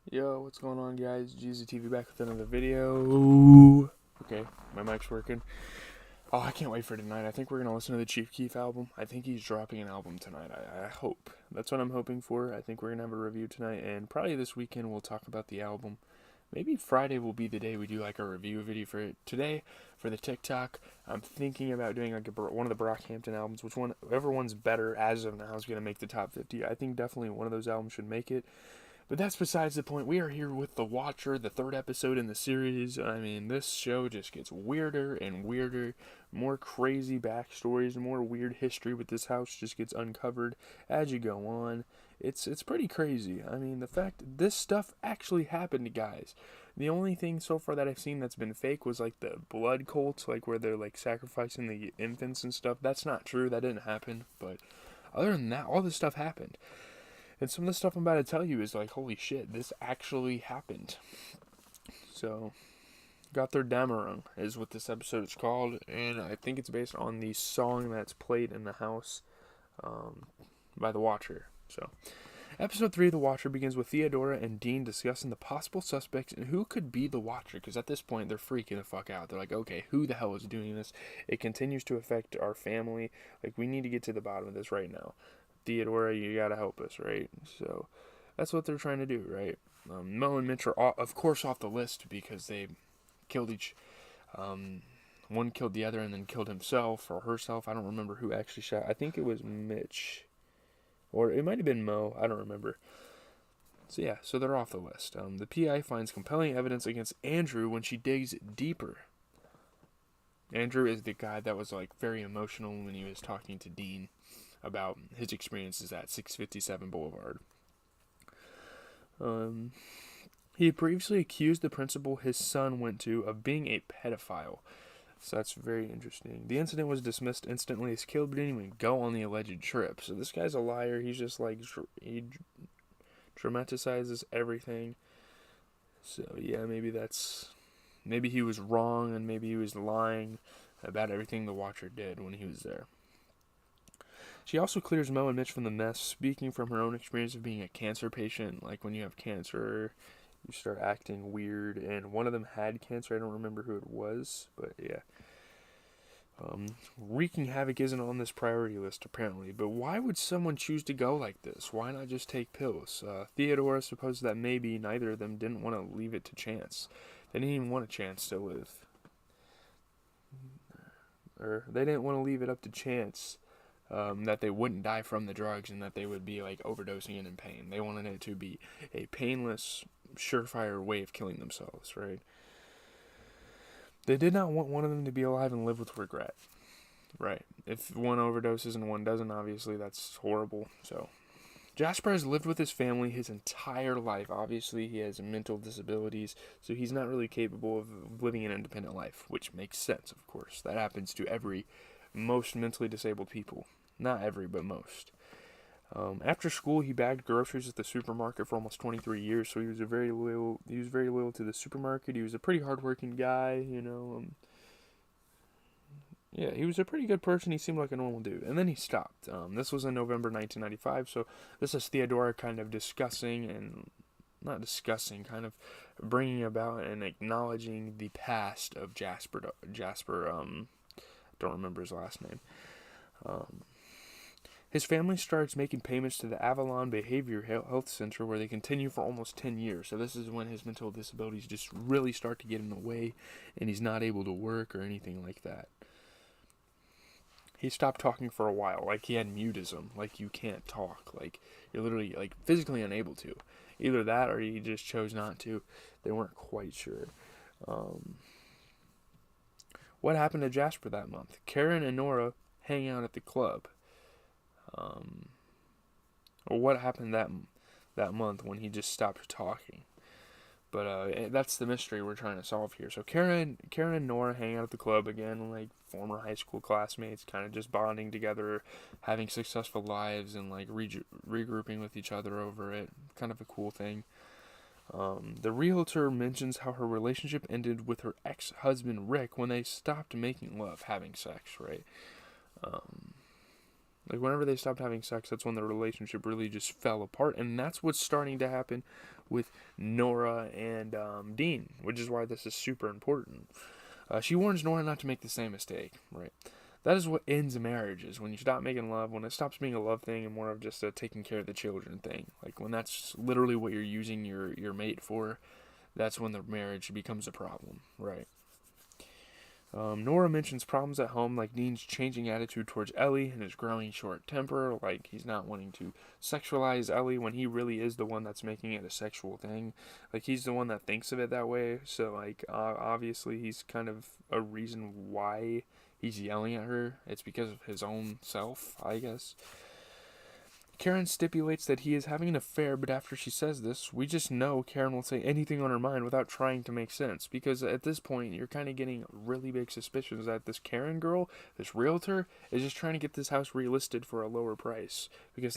Yo, what's going on, guys? GZTV back with another video. Okay, my mic's working. Oh, I can't wait for tonight. I think we're gonna listen to the Chief Keef album. I think he's dropping an album tonight. I hope. That's what I'm hoping for. I think we're gonna have a review tonight, and probably this weekend we'll talk about the album. Maybe Friday will be the day we do like a review video for it. Today, for the TikTok, I'm thinking about doing like one of the Brockhampton albums. Whichever one's better as of now is gonna make the top 50. I think definitely one of those albums should make it. But that's besides the point. We are here with The Watcher, the third episode in the series. I mean, this show just gets weirder and weirder. More crazy backstories, more weird history with this house just gets uncovered as you go on. It's pretty crazy. I mean, the fact this stuff actually happened, guys. The only thing so far that I've seen that's been fake was like the blood cults, like where they're like sacrificing the infants and stuff. That's not true. That didn't happen. But other than that, all this stuff happened. And some of the stuff I'm about to tell you is like, holy shit, this actually happened. So, Götterdämmerung is what this episode is called, and I think it's based on the song that's played in the house by The Watcher. So, episode 3 of The Watcher begins with Theodora and Dean discussing the possible suspects and who could be The Watcher, because at this point they're freaking the fuck out. They're like, okay, who the hell is doing this? It continues to affect our family. Like, we need to get to the bottom of this right now. Theodora, you gotta help us, right? So that's what they're trying to do, right? Mo and Mitch are, of course, off the list because they killed each. One killed the other and then killed himself or herself. I don't remember who actually shot. I think it was Mitch. Or it might have been Mo. I don't remember. So yeah, so they're off the list. The PI finds compelling evidence against Andrew when she digs deeper. Andrew is the guy that was like very emotional when he was talking to Dean about his experiences at 657 Boulevard. He had previously accused the principal his son went to of being a pedophile. So that's very interesting. The incident was dismissed instantly as killed, but didn't even go on the alleged trip. So this guy's a liar. He's just like, he dramatizes everything. So yeah, maybe he was wrong and maybe he was lying about everything the Watcher did when he was there. She also clears Mo and Mitch from the mess, speaking from her own experience of being a cancer patient. Like when you have cancer, you start acting weird, and one of them had cancer. I don't remember who it was, but yeah. Wreaking havoc isn't on this priority list, apparently. But why would someone choose to go like this? Why not just take pills? Theodora supposed that maybe neither of them didn't want to leave it to chance. They didn't even want a chance to live. Or they didn't want to leave it up to chance. That they wouldn't die from the drugs and that they would be like overdosing and in pain. They wanted it to be a painless, surefire way of killing themselves, right? They did not want one of them to be alive and live with regret, right? If one overdoses and one doesn't, obviously that's horrible. So Jasper has lived with his family his entire life. Obviously, he has mental disabilities, so he's not really capable of living an independent life, which makes sense, of course. That happens to most mentally disabled people. Not every, but most. After school, he bagged groceries at the supermarket for almost 23 years, so he was very loyal. He was very loyal to the supermarket. He was a pretty hardworking guy, you know. Yeah, he was a pretty good person. He seemed like a normal dude. And then he stopped. This was in November 1995, so this is Theodora kind of discussing and not discussing, kind of bringing about and acknowledging the past of Jasper. Don't remember his last name. His family starts making payments to the Avalon Behavior Health Center, where they continue for almost 10 years. So this is when his mental disabilities just really start to get in the way, and he's not able to work or anything like that. He stopped talking for a while, like he had mutism, like you can't talk, like you're literally like physically unable to. Either that or he just chose not to. They weren't quite sure. What happened to Jasper that month? Karen and Nora hang out at the club. Or what happened that month when he just stopped talking? But that's the mystery we're trying to solve here. So Karen and Nora hang out at the club again, like former high school classmates, kind of just bonding together, having successful lives, and like regrouping with each other over it. Kind of a cool thing. The realtor mentions how her relationship ended with her ex-husband Rick when they stopped making love, having sex, right? Like whenever they stopped having sex, that's when the relationship really just fell apart, and that's what's starting to happen with Nora and Dean, which is why this is super important. She warns Nora not to make the same mistake, right? That is what ends marriages, when you stop making love, when it stops being a love thing and more of just a taking care of the children thing. Like, when that's literally what you're using your mate for, that's when the marriage becomes a problem, right? Nora mentions problems at home, like Dean's changing attitude towards Ellie and his growing short temper, like he's not wanting to sexualize Ellie when he really is the one that's making it a sexual thing. Like, he's the one that thinks of it that way, so, like, obviously he's kind of a reason why he's yelling at her. It's because of his own self, I guess. Karen stipulates that he is having an affair, but after she says this, we just know Karen will say anything on her mind without trying to make sense, because at this point, you're kind of getting really big suspicions that this Karen girl, this realtor, is just trying to get this house relisted for a lower price, because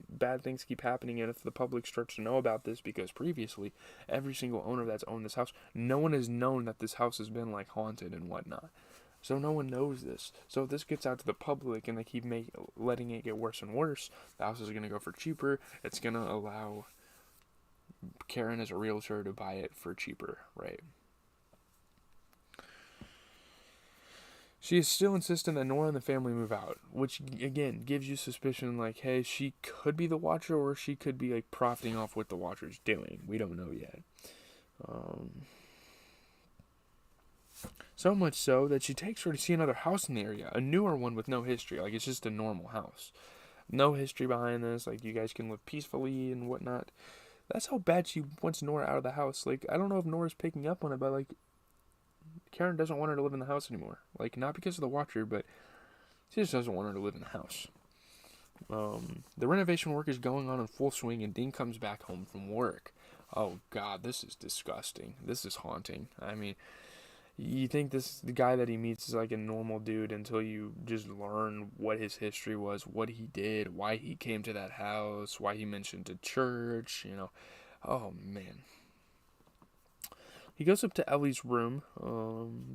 bad things keep happening, and if the public starts to know about this, because previously, every single owner that's owned this house, no one has known that this house has been, like, haunted and whatnot. So no one knows this. So if this gets out to the public and they keep letting it get worse and worse, the house is going to go for cheaper. It's going to allow Karen as a realtor to buy it for cheaper, right? She is still insistent that Nora and the family move out, which, again, gives you suspicion, like, hey, she could be the Watcher, or she could be, like, profiting off what the Watcher's doing. We don't know yet. So much so that she takes her to see another house in the area, a newer one with no history. Like, it's just a normal house. No history behind this. Like, you guys can live peacefully and whatnot. That's how bad she wants Nora out of the house. Like, I don't know if Nora's picking up on it, but, like, Karen doesn't want her to live in the house anymore. Like, not because of the Watcher, but she just doesn't want her to live in the house. The renovation work is going on in full swing, and Dean comes back home from work. Oh, God, this is disgusting. This is haunting. I mean, you think the guy that he meets is like a normal dude until you just learn what his history was, what he did, why he came to that house, why he mentioned a church, you know. Oh, man. He goes up to Ellie's room.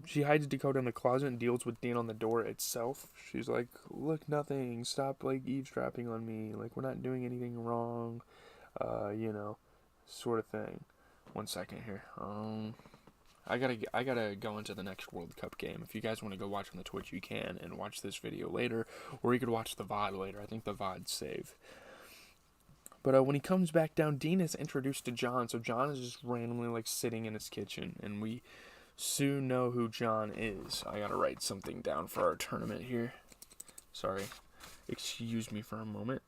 She hides Dakota in the closet and deals with Dean on the door itself. She's like, look, nothing. Stop, like, eavesdropping on me. Like, we're not doing anything wrong. You know, sort of thing. 1 second here. I gotta go into the next World Cup game. If you guys want to go watch on the Twitch, you can, and watch this video later, or you could watch the VOD later. I think the VOD's save. But when he comes back down, Dean is introduced to John, so John is just randomly, like, sitting in his kitchen, and we soon know who John is. I gotta write something down for our tournament here. Sorry. Excuse me for a moment.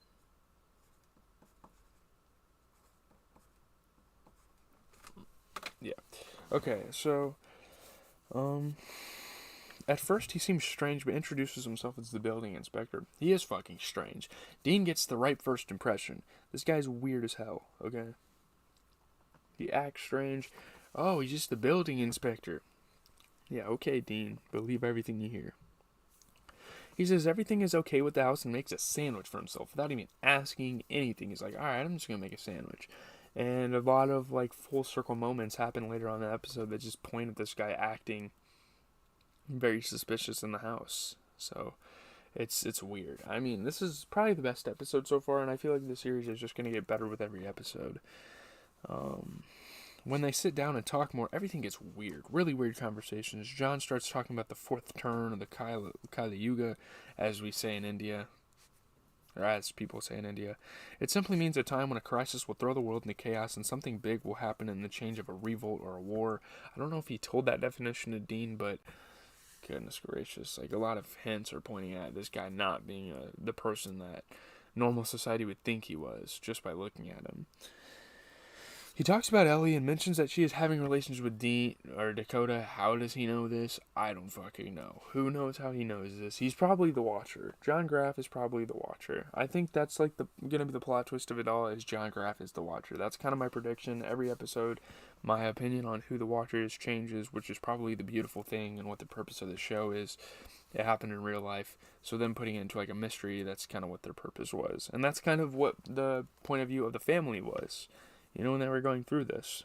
Yeah. Okay, so, at first he seems strange, but introduces himself as the building inspector. He is fucking strange. Dean gets the right first impression. This guy's weird as hell, okay? He acts strange. Oh, he's just the building inspector. Yeah, okay, Dean. Believe everything you hear. He says everything is okay with the house and makes a sandwich for himself without even asking anything. He's like, alright, I'm just gonna make a sandwich. And a lot of, like, full circle moments happen later on in the episode that just point at this guy acting very suspicious in the house. So, it's weird. I mean, this is probably the best episode so far, and I feel like the series is just going to get better with every episode. When they sit down and talk more, everything gets weird. Really weird conversations. John starts talking about the fourth turn of the Kali Yuga, as we say in India. Or as people say in India. It simply means a time when a crisis will throw the world into chaos and something big will happen in the change of a revolt or a war. I don't know if he told that definition to Dean, but goodness gracious. Like, a lot of hints are pointing at this guy not being the person that normal society would think he was, just by looking at him. He talks about Ellie and mentions that she is having relations with Dean or Dakota. How does he know this? I don't fucking know. Who knows how he knows this? He's probably the Watcher. John Graff is probably the Watcher. I think that's like gonna be the plot twist of it all, is John Graff is the Watcher. That's kind of my prediction. Every episode, my opinion on who the Watcher is changes, which is probably the beautiful thing and what the purpose of the show is. It happened in real life. So them putting it into like a mystery, that's kind of what their purpose was. And that's kind of what the point of view of the family was. You know, when they were going through this.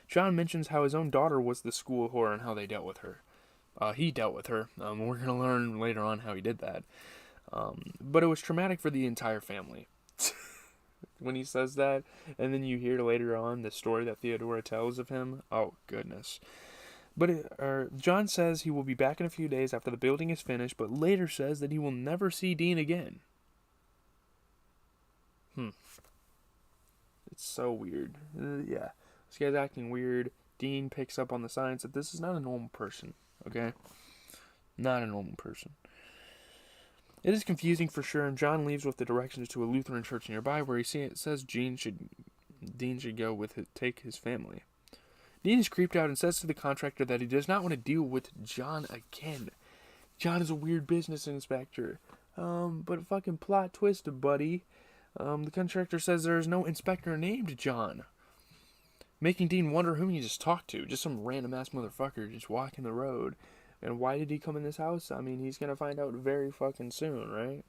John mentions how his own daughter was the school whore and how they dealt with her. He dealt with her. We're going to learn later on how he did that. But it was traumatic for the entire family. when he says that, and then you hear later on the story that Theodora tells of him. Oh, goodness. But John says he will be back in a few days after the building is finished, but later says that he will never see Dean again. It's so weird. Yeah. This guy's acting weird. Dean picks up on the signs that this is not a normal person. Okay? Not a normal person. It is confusing for sure, and John leaves with the directions to a Lutheran church nearby where he says Dean should go take his family. Dean is creeped out and says to the contractor that he does not want to deal with John again. John is a weird business inspector. But fucking plot twist, buddy. The contractor says there is no inspector named John, making Dean wonder whom he just talked to. Just some random ass motherfucker just walking the road. And why did he come in this house? I mean, he's gonna find out very fucking soon, right?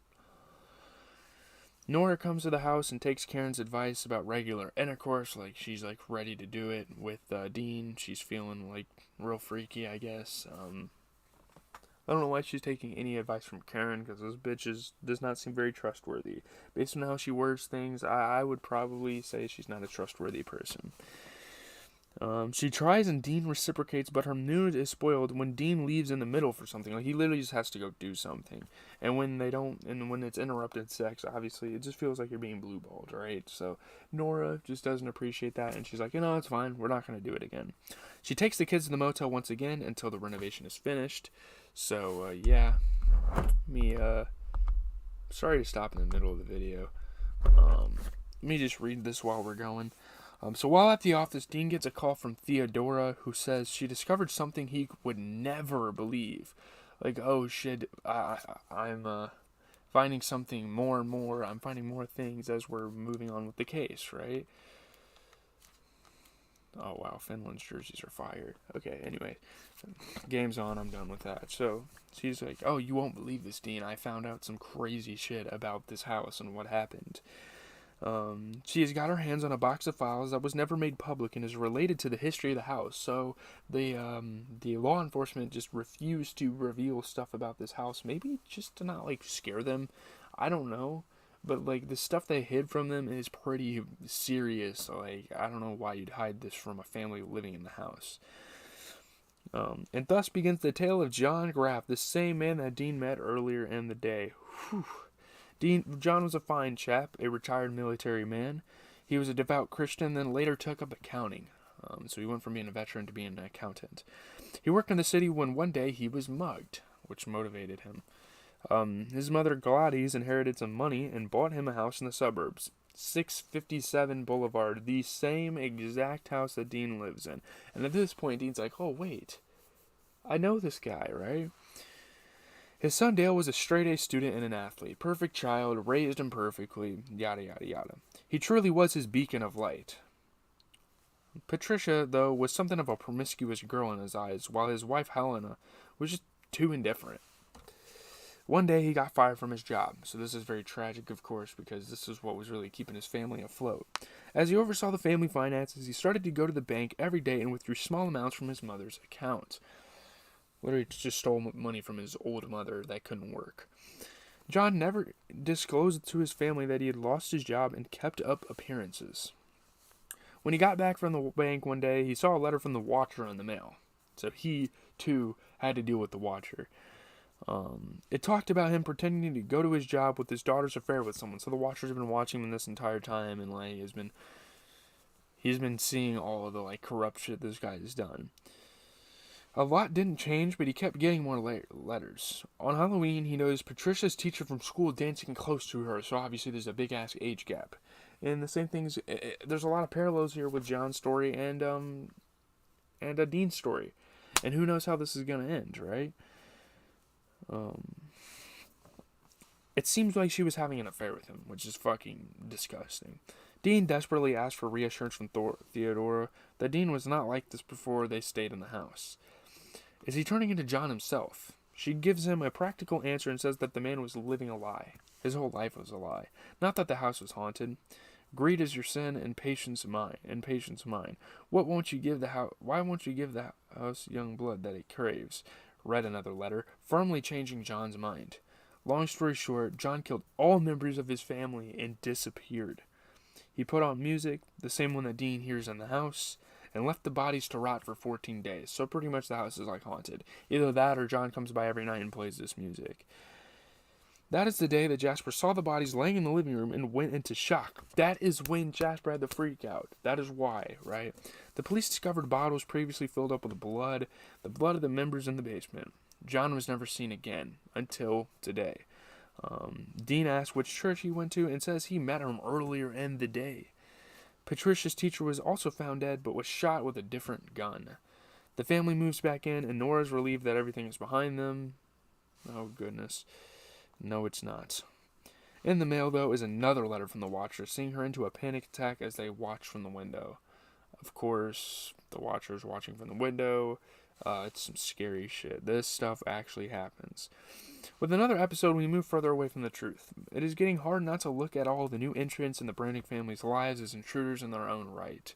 Nora comes to the house and takes Karen's advice about regular intercourse. Like, she's, like, ready to do it with Dean. She's feeling, like, real freaky, I guess. I don't know why she's taking any advice from Karen, because this bitch does not seem very trustworthy. Based on how she words things, I would probably say she's not a trustworthy person. She tries and Dean reciprocates, but her mood is spoiled when Dean leaves in the middle for something. Like, he literally just has to go do something. And when they don't, and when it's interrupted sex, obviously, it just feels like you're being blue-balled, right? So, Nora just doesn't appreciate that, and she's like, it's fine, we're not going to do it again. She takes the kids to the motel once again until the renovation is finished. So, yeah. Sorry to stop in the middle of the video. Let me just read this while we're going. So while at the office, Dean gets a call from Theodora, who says she discovered something he would never believe. Like, oh shit, I'm finding something more and more. I'm finding more things as we're moving on with the case, right? Oh wow, Finland's jerseys are fire. Okay, anyway, game's on, I'm done with that. So she's like, oh, you won't believe this, Dean. I found out some crazy shit about this house and what happened. She has got her hands on a box of files that was never made public and is related to the history of the house. So the law enforcement just refused to reveal stuff about this house. Maybe just to not, like, scare them. I don't know. But, like, the stuff they hid from them is pretty serious. Like, I don't know why you'd hide this from a family living in the house. And thus begins the tale of John Graff, the same man that Dean met earlier in the day. Whew. John was a fine chap, a retired military man. He was a devout Christian, then later took up accounting. So he went from being a veteran to being an accountant. He worked in the city when one day he was mugged, which motivated him. His mother Gladys inherited some money and bought him a house in the suburbs. 657 Boulevard, the same exact house that Dean lives in. And at this point, Dean's like, oh, wait, I know this guy, right? His son Dale was a straight-A student and an athlete. Perfect child, raised him perfectly, yada, yada, yada. He truly was his beacon of light. Patricia, though, was something of a promiscuous girl in his eyes, while his wife Helena was just too indifferent. One day he got fired from his job, so this is very tragic, of course, because this is what was really keeping his family afloat. As he oversaw the family finances, he started to go to the bank every day and withdrew small amounts from his mother's account. Literally just stole money from his old mother that couldn't work. John never disclosed to his family that he had lost his job and kept up appearances. When he got back from the bank one day, he saw a letter from the watcher in the mail. So he, too, had to deal with the watcher. It talked about him pretending to go to his job with his daughter's affair with someone. So the watcher's been watching him this entire time, and like he's been seeing all of the like corrupt shit this guy has done. A lot didn't change, but he kept getting more letters. On Halloween, he noticed Patricia's teacher from school dancing close to her, so obviously there's a big-ass age gap. And the same things, there's a lot of parallels here with John's story and Dean's story. And who knows how this is going to end, right? It seems like she was having an affair with him, which is fucking disgusting. Dean desperately asked for reassurance from Theodora that Dean was not like this before they stayed in the house. Is he turning into John himself? She gives him a practical answer and says that the man was living a lie. His whole life was a lie. Not that the house was haunted. Greed is your sin, and patience mine. Why won't you give the house young blood that it craves? Read another letter, firmly changing John's mind. Long story short, John killed all members of his family and disappeared. He put on music, the same one that Dean hears in the house, and left the bodies to rot for 14 days. So pretty much the house is like haunted. Either that or John comes by every night and plays this music. That is the day that Jasper saw the bodies laying in the living room and went into shock. That is when Jasper had the freak out. That is why, right? The police discovered bottles previously filled up with blood, the blood of the members in the basement. John was never seen again until today. Dean asked which church he went to and says he met him earlier in the day. Patricia's teacher was also found dead but was shot with a different gun. The family moves back in and Nora's relieved that everything is behind them. Oh goodness. No, it's not. In the mail, though, is another letter from the Watcher, seeing her into a panic attack as they watch from the window. Of course, the Watcher's watching from the window. It's some scary shit. This stuff actually happens. With another episode, we move further away from the truth. It is getting hard not to look at all the new entrants in the Brannick family's lives as intruders in their own right.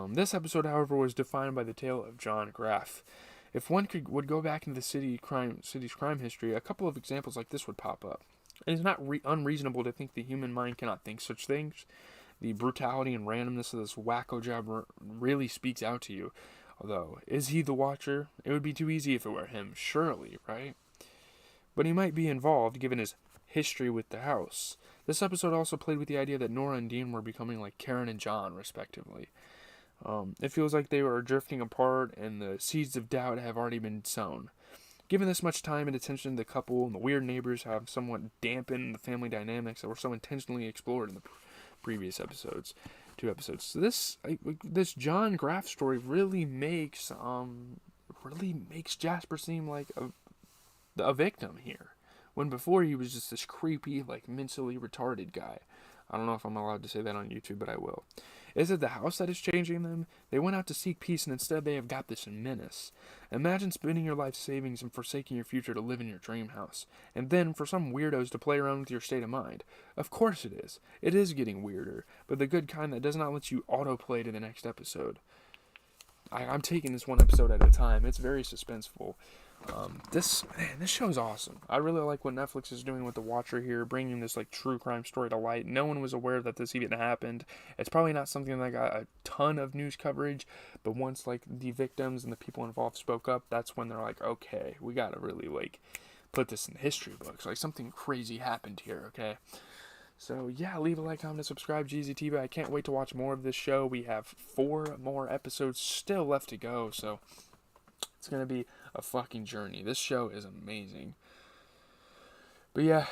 This episode, however, was defined by the tale of John Graff. If one would go back into the city's crime history, a couple of examples like this would pop up. It is not unreasonable to think the human mind cannot think such things. The brutality and randomness of this wacko job really speaks out to you. Although, is he the Watcher? It would be too easy if it were him, surely, right? But he might be involved, given his history with the house. This episode also played with the idea that Nora and Dean were becoming like Karen and John, respectively. It feels like they are drifting apart and the seeds of doubt have already been sown. Given this much time and attention, the couple and the weird neighbors have somewhat dampened the family dynamics that were so intentionally explored in the previous episodes. 2 episodes. So this John Graff story really makes Jasper seem like a victim here, when before he was just this creepy, like mentally retarded guy. I don't know if I'm allowed to say that on YouTube, but I will. Is it the house that is changing them? They went out to seek peace, and instead they have got this menace. Imagine spending your life savings and forsaking your future to live in your dream house, and then for some weirdos to play around with your state of mind. Of course it is. It is getting weirder, but the good kind that does not let you autoplay to the next episode. I'm taking this one episode at a time. It's very suspenseful. This show is awesome. I really like what Netflix is doing with The Watcher here, bringing this like true crime story to light. No one was aware that this even happened. It's probably not something that got a ton of news coverage, but once like the victims and the people involved spoke up, that's when they're like, okay, we gotta really like put this in history books. Like something crazy happened here, okay? So yeah, leave a like, comment, and subscribe, GZTV. I can't wait to watch more of this show. We have 4 more episodes still left to go, so it's going to be a fucking journey. This show is amazing. But yeah,